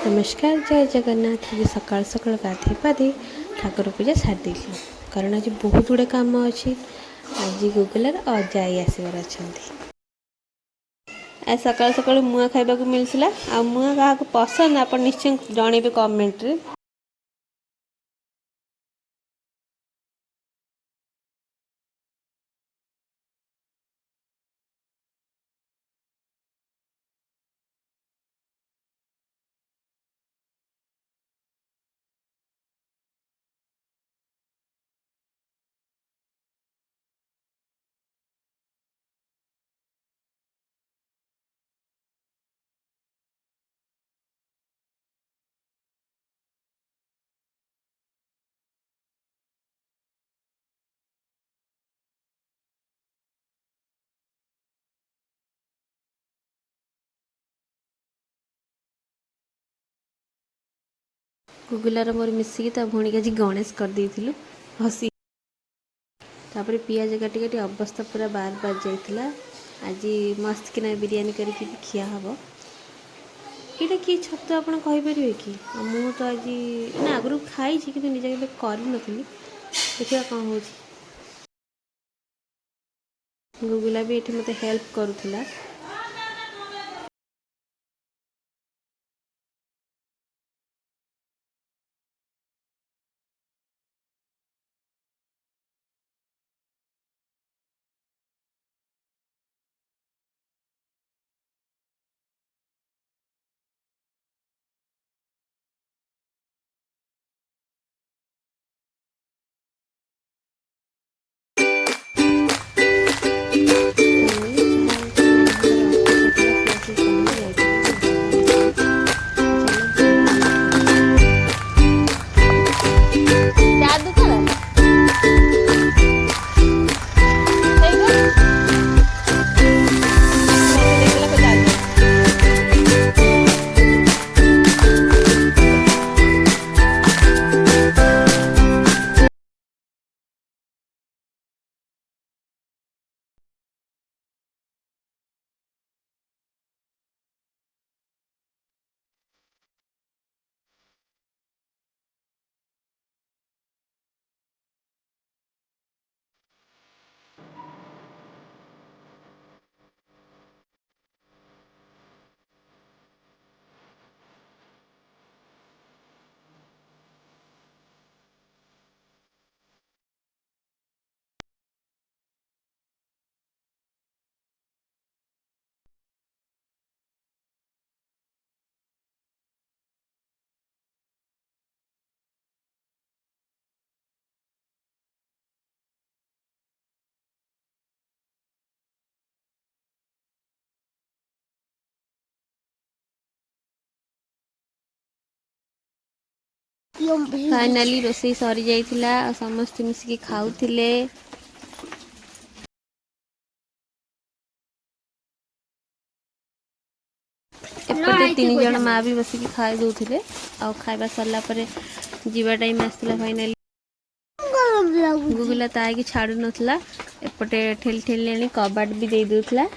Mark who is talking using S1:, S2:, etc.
S1: नमस्कार जय जगन्नाथ। आज सकाल सकाल गाधे पाधे ठाकुर पूजा सारी कारण आज बहुत गुड़े कम अच्छी। आज गुगल अजाई आसबार अच्छा। आज सकाल सकाल मुआ खाइबा मिलता आ मुआ क्या पसंद आप निश्चय जनइबे कमेंट रे। गुगुलार मोर मिसिकी ता भौणी आज गणेश कर देइथिलु हसी। तापर पियाज काटी काटी अवस्था पूरा बार बार जाइथिला। आज मस्त किना बिरयानी करके खिया हबो। इटा कि छतु आपण कहि परिबे कि मु तो आज ना आगु खाई छी कि निजे के करि नथिलि। देखिया कोन होछि। गुगुला भी एठी मते हेल्प करूथिला। फाइनाली रोसई सरी जाइथिला और समस्त मिसिकी खाउथिले। एपटे 3 जन माँ भी बसिकी खाई दउथिले आ खाइबा सरला परे जीवा टाइम आसला। फाइनाली गुगुला ताई की छाड़ू नथला। एपटे ठेल ठेल लेनी कबाट भी दे दउथला।